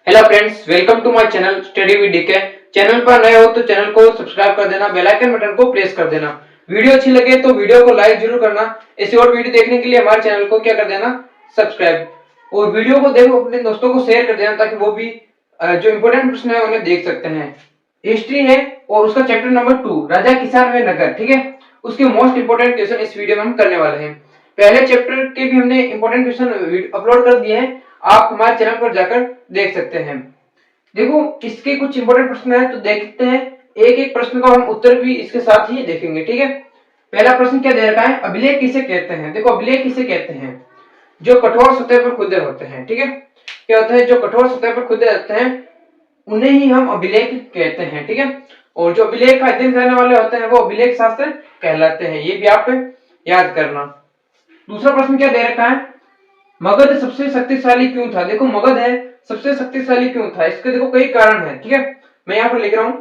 Hello friends, welcome to my channel study with DK. Channel पर नए हो तो चैनल को सब्सक्राइब कर देना, बेल आइकन बटन को प्रेस कर देना। वीडियो अच्छी लगे तो वीडियो को लाइक जरूर करना। ऐसी और वीडियो देखने के लिए हमारे चैनल को क्या कर देना, सब्सक्राइब। और वीडियो को देखो अपने दोस्तों को शेयर कर देना ताकि वो भी जो इम्पोर्टेंट प्रश्न है उन्हें देख सकते हैं। हिस्ट्री है और उसका चैप्टर नंबर 2 राजा किसान व नगर, ठीक है। उसके मोस्ट इंपोर्टेंट क्वेश्चन इस वीडियो में हम करने वाले हैं। पहले चैप्टर के भी हमने इंपोर्टेंट क्वेश्चन अपलोड कर दिए हैं, आप हमारे चैनल पर जाकर देख सकते हैं। देखो इसके कुछ इंपोर्टेंट प्रश्न है तो देखते हैं, एक एक प्रश्न का हम उत्तर भी इसके साथ ही देखेंगे, ठीक है। पहला प्रश्न क्या दे रखा है, अभिलेख किसे कहते हैं। देखो अभिलेख किसे कहते हैं, जो कठोर सतह पर खुदे होते हैं, ठीक है। क्या होता है, जो कठोर सतह पर खुदे रहते हैं उन्हें ही हम अभिलेख कहते हैं, ठीक है। और जो अभिलेख का अध्ययन करने वाले होते हैं वो अभिलेख शास्त्र कहलाते हैं, ये भी आप याद करना। दूसरा प्रश्न क्या दे रखा है, मगध सबसे शक्तिशाली क्यों था। देखो मगध है सबसे शक्तिशाली क्यों था, इसके देखो कई कारण है, ठीक है। मैं यहाँ पर लिख रहा हूं।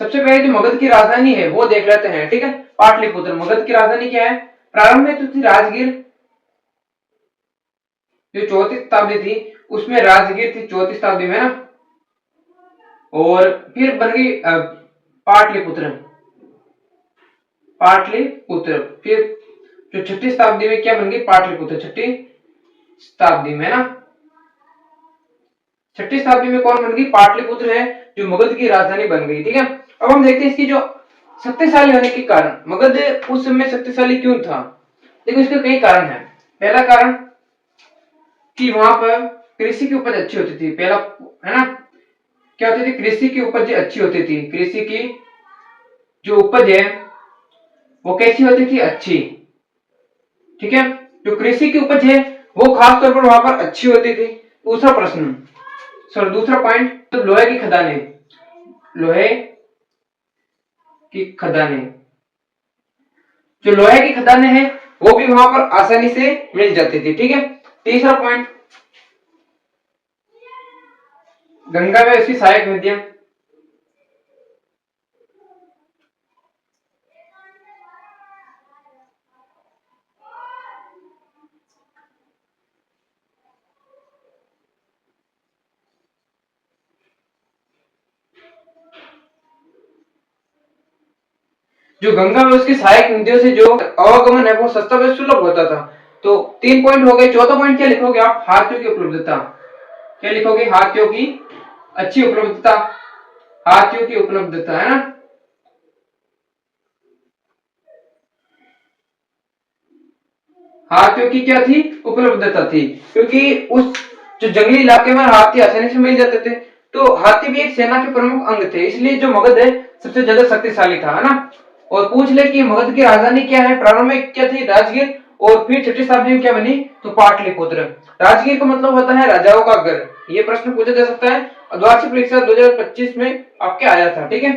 सबसे पहले जो मगध की राजधानी है वो देख लेते हैं, ठीक है। पाटलिपुत्र मगध की राजधानी क्या है। प्रारंभ में तो थी राजगीर, जो 34 शताब्दी थी उसमें राजगीर थी 34 शताब्दी में ना। और फिर बन गई पाटलिपुत्र। पाटलिपुत्र फिर जो 6ठी शताब्दी में क्या बन गई, पाटलिपुत्र 6ठी शताब्दी में ना। 6ठी शताब्दी में कौन बन गई, पाटलिपुत्र है जो मगध की राजधानी बन गई, ठीक है। अब हम देखते हैं इसकी जो शक्तिशाली होने के कारण, मगध उस समय शक्तिशाली क्यों था। देखो इसके कई कारण है। पहला कारण कि वहां पर कृषि की उपज अच्छी होती थी, पहला है ना। क्या होती थी, कृषि की उपज अच्छी होती थी। कृषि की जो उपज है वो कैसी होती थी, अच्छी, ठीक है। जो कृषि की उपज है वो खास तौर पर वहां पर अच्छी होती थी। दूसरा प्रश्न, सर दूसरा पॉइंट, तो लोहे की खदानें, लोहे की खदानें, जो लोहे की खदानें हैं वो भी वहां पर आसानी से मिल जाती थी, ठीक है। तीसरा पॉइंट, गंगा में उसकी सहायक नदियां, जो गंगा में उसकी सहायक नदियों से जो आवागमन है वो सस्ता व सुलभ होता था। तो 3 पॉइंट हो गए। चौथा पॉइंट क्या लिखोगे आप, हाथियों की उपलब्धता। क्या लिखोगे, हाथियों की अच्छी उपलब्धता, हाथियों की उपलब्धता, है ना। हाथियों की क्या थी, उपलब्धता थी, क्योंकि उस जो जंगली इलाके में हाथी आसानी से मिल जाते थे। तो हाथी भी एक सेना के प्रमुख अंग थे, इसलिए जो मगध है सबसे ज्यादा शक्तिशाली था, है ना। और पूछ ले कि मगध की राजधानी क्या है, प्रारंभ में क्या थी, राजगीर। और फिर 6ठी शताब्दी में क्या बनी, तो पाटलिपुत्र। राजगीर का मतलब होता है राजाओं का घर, ये प्रश्न पूछा जा सकता है, द्वादशी परीक्षा 2025 में आपके आया था, ठीक है।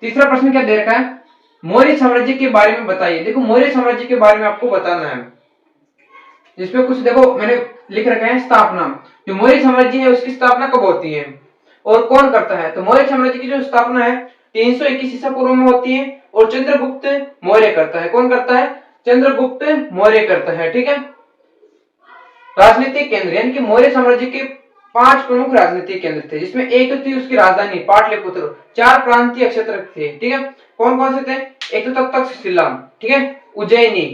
तीसरा प्रश्न क्या दे रखा है, मौर्य साम्राज्य के बारे में बताइए। देखो मौर्य साम्राज्य के बारे में आपको बताना है, जिसमें कुछ देखो मैंने लिख रखा है, स्थापना। जो मौर्य साम्राज्य है उसकी स्थापना कब होती है और कौन करता है। तो मौर्य साम्राज्य की जो स्थापना है 321 ईसा पूर्व में होती है और चंद्रगुप्त मौर्य करता है। कौन करता है, चंद्रगुप्त मौर्य करता है, ठीक है। राजनीतिक केंद्र, यानी कि मौर्य साम्राज्य के 5 प्रमुख राजनीतिक केंद्र थे, जिसमें एक तो थी उसकी राजधानी पाटलिपुत्र, 4 प्रांतीय क्षेत्र थे, ठीक है। कौन कौन से थे, एक तो तक्षशिला, ठीक है, उज्जैनी,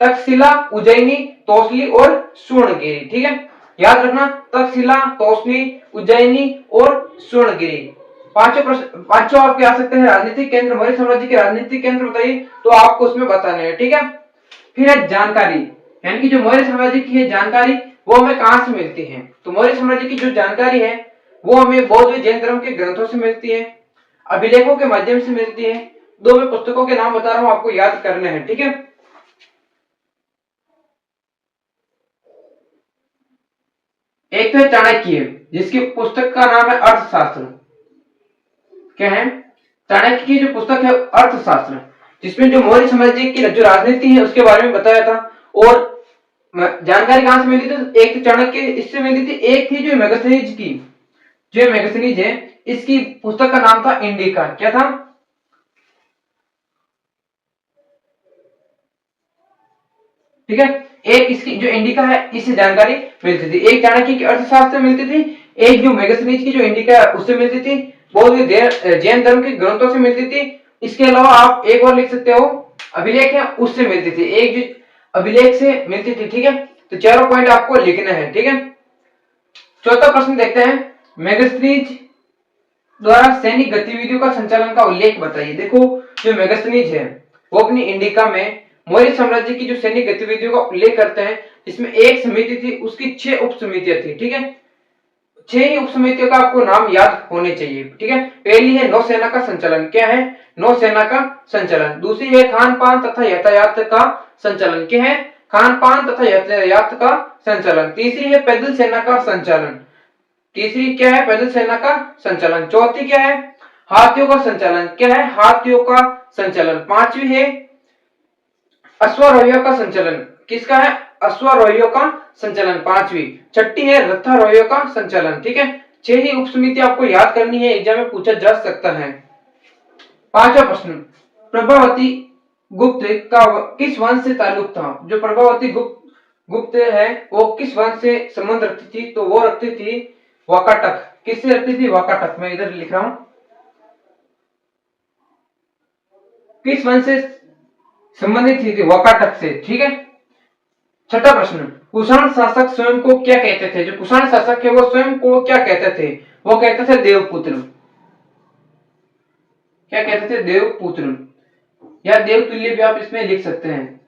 तक्षशिला, उज्जैनी, तौसली और स्वर्णगिरी, ठीक है। याद रखना, तक्षशिला, तौसली, उज्जैनी और स्वर्णगिरी, पांचों आपके आ सकते हैं राजनीतिक केंद्र। मौर्य साम्राज्य के राजनीतिक केंद्र बताइए तो आपको उसमें बताने हैं, ठीक है। फिर है जानकारी, यानी कि जो मौर्य साम्राज्य की है जानकारी वो हमें कहां से मिलती है। तो मौर्य साम्राज्य की जो जानकारी है वो हमें बौद्ध व जैन धर्म के ग्रंथों से मिलती है, अभिलेखों के माध्यम से मिलती है। दो मैं पुस्तकों के नाम बता रहा हूं, आपको याद करने हैं, ठीक है। एक तो है चाणक्य, जिसकी पुस्तक का नाम है अर्थशास्त्र। क्या है, चाणक्य की जो पुस्तक है अर्थशास्त्र, जिसमें जो मौर्य साम्राज्य की जो राजनीति है उसके बारे में बताया था। और जानकारी कहां से मिलती थी, एक चाणक्य इससे मिलती थी, एक थी जो मैगस्थनीज की, जो मैगस्थनीज है इसकी पुस्तक का नाम था इंडिका। क्या था, ठीक है। एक इसकी जो इंडिका है इससे जानकारी मिलती थी, एक चाणक्य की अर्थशास्त्र मिलती थी, एक जो मेगास्थनीज की जो इंडिका है उससे मिलती थी, बौद्ध जैन धर्म के ग्रंथों से मिलती थी। इसके अलावा आप एक और लिख सकते हो, अभिलेख है उससे मिलती थी, एक जो अभिलेख से मिलती थी। ठीक है, तो चारों पॉइंट आपको लिखना है। ठीक है, चौथा प्रश्न देखते हैं, मेगास्थनीज द्वारा सैनिक गतिविधियों का संचालन का उल्लेख बताइए। देखो जो मेगास्थनीज है वो अपनी इंडिका में मौर्य साम्राज्य की जो सैनिक गतिविधियों का उल्लेख करते हैं, इसमें एक समिति थी, उसकी 6 उप समितियां थी। ठीक है, 6 ही उप समितियों का आपको नाम याद होने चाहिए। ठीक है, पहली है नौसेना का संचालन, क्या है, नौसेना का संचालन। दूसरी है खान पान तथा यातायात का संचालन, क्या है, खान पान तथा यातायात का संचालन। तीसरी है पैदल सेना का संचालन, तीसरी क्या है, पैदल सेना का संचालन। चौथी क्या है, हाथियों का संचालन, क्या है, हाथियों का संचालन। पांचवी है अश्वारोहियों का संचालन, किसका है, अश्वारोहियों का संचालन पांचवी। छठी है रथारोहियों का संचालन। ठीक है, 6 ही उप समिति आपको याद करनी है, एग्जाम में पूछा जा सकता है। पांचवा प्रश्न, प्रभावती गुप्त का किस वंश से ताल्लुक था। जो प्रभावती गुप्त है वो किस वंश से संबंध रखती थी, तो वो रखती थी वाकाटक। किससे रखती थी, वाकाटक। मैं इधर लिख रहा हूं, किस वंश से संबंधित थी, वाकाटक से। ठीक है, छठा प्रश्न, कुषाण शासक स्वयं को क्या कहते थे। जो कुषाण शासक है वो स्वयं को क्या कहते थे, वो कहते थे देवपुत्र। क्या कहते थे, देवपुत्र या देवतुल्य भी आप इसमें लिख सकते हैं।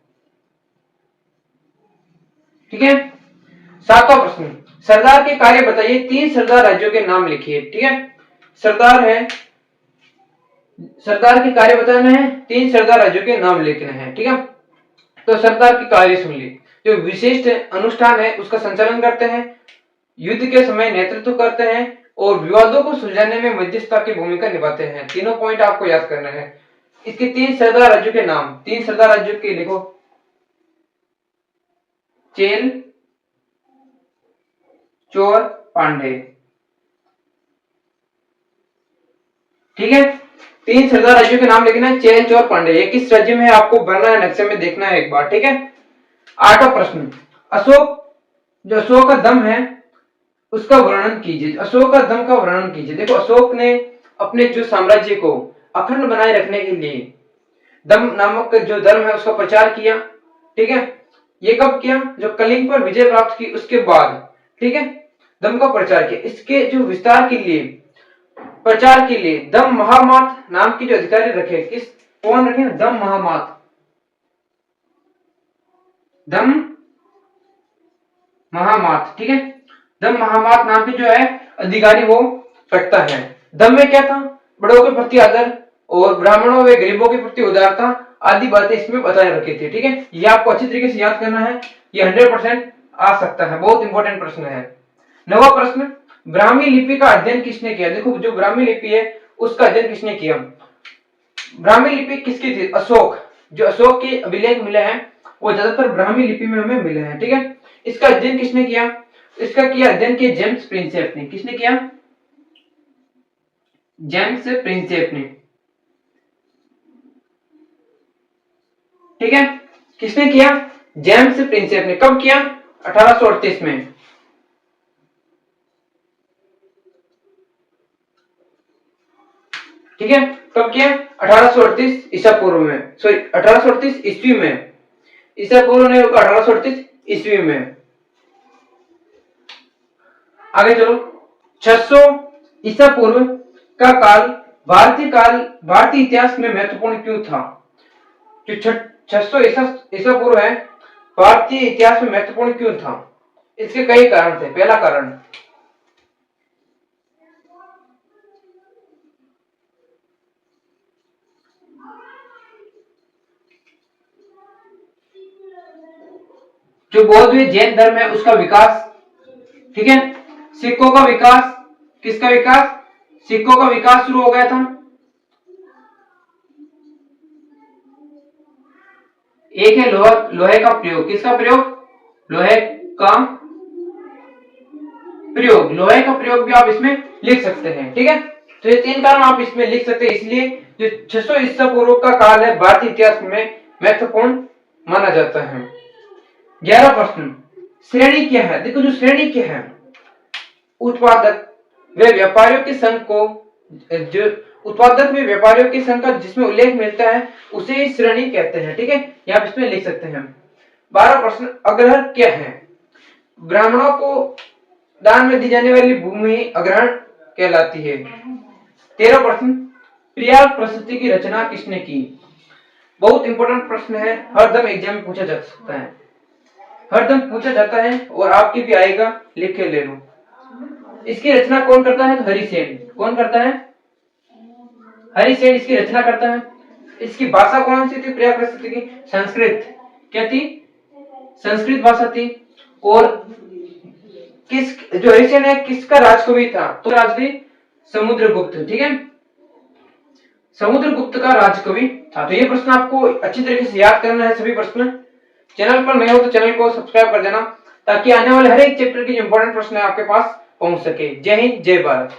ठीक है, सातवां प्रश्न, सरदार के कार्य बताइए, 3 सरदार राज्यों के नाम लिखिए। ठीक है, सरदार है, सरदार के कार्य बताना है, 3 सरदार राज्यों के नाम लिखने हैं। ठीक है, तो सरदार के कार्य सुन ली, जो विशिष्ट अनुष्ठान है उसका संचालन करते हैं, युद्ध के समय नेतृत्व करते हैं और विवादों को सुलझाने में मध्यस्थता की भूमिका निभाते हैं। तीनों पॉइंट आपको याद करना है। इसके 3 सरदार राज्यों के नाम, 3 सरदार राज्यों के लिखो, चेल, चोर, पांडे। ठीक है, 3 सरदार राज्यों के नाम लिखना है, चेल, चोर, पांडे। ये किस राज्य में है आपको भरना है, नक्शे में देखना है एक बार। ठीक है, आठवां प्रश्न, अशोक, जो अशोक का दम है उसका वर्णन कीजिए। अशोक का दम का वर्णन कीजिए। देखो अशोक ने अपने जो साम्राज्य को अखंड बनाए रखने के लिए दम नामक जो धर्म है उसका प्रचार किया। ठीक है, ये कब किया, जो कलिंग पर विजय प्राप्त की उसके बाद। ठीक है, दम का प्रचार किया। इसके जो विस्तार के लिए, प्रचार के लिए दम महामात नाम के जो अधिकारी रखे, किस, कौन रखे, दम महामात, दम महामात। ठीक है, दम महामात नाम के जो है अधिकारी वो रखता है। दम में क्या था, बड़ों के प्रति आदर और ब्राह्मणों व गरीबों के प्रति उदारता आदि बातें इसमें बताए रखी थी। ठीक है, ये आपको अच्छी तरीके से याद करना है, ये 100% आ सकता है, बहुत इंपॉर्टेंट प्रश्न है। नवा प्रश्न, ब्राह्मी लिपि का अध्ययन किसने किया। देखो जो ब्राह्मी लिपि है उसका अध्ययन किसने किया, ब्राह्मी लिपि किसकी थी, अशोक। जो अशोक के अभिलेख मिले हैं वो ज्यादातर ब्राह्मी लिपि में हमें मिले हैं। ठीक है, इसका अध्ययन किसने किया, इसका किया अध्ययन किया जेम्स प्रिंसेप ने। किसने किया, जेम्स प्रिंसेप ने। ठीक है, किसने किया, जेम्स प्रिंसेप ने। कब किया, 1838 में। ठीक है, कब किया, 1838 ईसा पूर्व में, सॉरी 1838 ईस्वी में। ईसा पूर्व नहीं होगा, 1838 ईस्वी में। आगे चलो, 600 ईसा पूर्व का काल भारतीय इतिहास में महत्वपूर्ण क्यों था। जो 600 ईसा पूर्व है भारतीय इतिहास में महत्वपूर्ण क्यों था, इसके कई कारण थे। पहला कारण, जो बौद्ध जैन धर्म है उसका विकास। ठीक है, सिक्कों का विकास, किसका विकास, सिक्कों का विकास शुरू हो गया था। एक है लोहे का प्रयोग, किसका प्रयोग, लोहे का प्रयोग, लोहे का प्रयोग भी आप इसमें लिख सकते हैं। ठीक है, तो ये 3 कारण आप इसमें लिख सकते हैं, इसलिए जो 600 ईसा पूर्व का काल है भारतीय इतिहास में महत्वपूर्ण माना जाता है। 11वां प्रश्न, श्रेणी क्या है। देखो जो श्रेणी क्या है, उत्पादक व व्यापारियों के संघ को, जो उत्पादक व व्यापारियों के संघ का जिसमें उल्लेख मिलता है उसे ही श्रेणी कहते हैं। ठीक है, यहाँ पे इसमें लिख सकते हैं। 12 प्रश्न, अग्रहण क्या है? ब्राह्मणों को दान में दी जाने वाली भूमि अग्रहण कहलाती है। 13 प्रश्न, प्रयाग प्रशस्ति की रचना किसने की? बहुत इंपॉर्टेंट प्रश्न है, हरदम एग्जाम में पूछा जा सकता है, हरदम पूछा जाता है और आपके भी आएगा, लिख के ले लो। इसकी रचना कौन करता है? तो हरिसेन। कौन करता है? हरिसेन इसकी रचना करता है। इसकी भाषा कौन सी थी? प्रयाग प्रशस्ति की संस्कृत। क्या थी? संस्कृत भाषा थी। और किस, जो हरिसेन है किसका राजकवि था? तो राजकवि समुद्रगुप्त। ठीक है, समुद्रगुप्त का राजकवि था। तो ये प्रश्न आपको अच्छी तरीके से याद करना है सभी प्रश्न। चैनल पर नए हो तो चैनल को सब्सक्राइब कर देना ताकि आने वाले हर एक चैप्टर के जो इंपॉर्टेंट प्रश्न है आपके पास पहुंच सके। जय हिंद, जय भारत।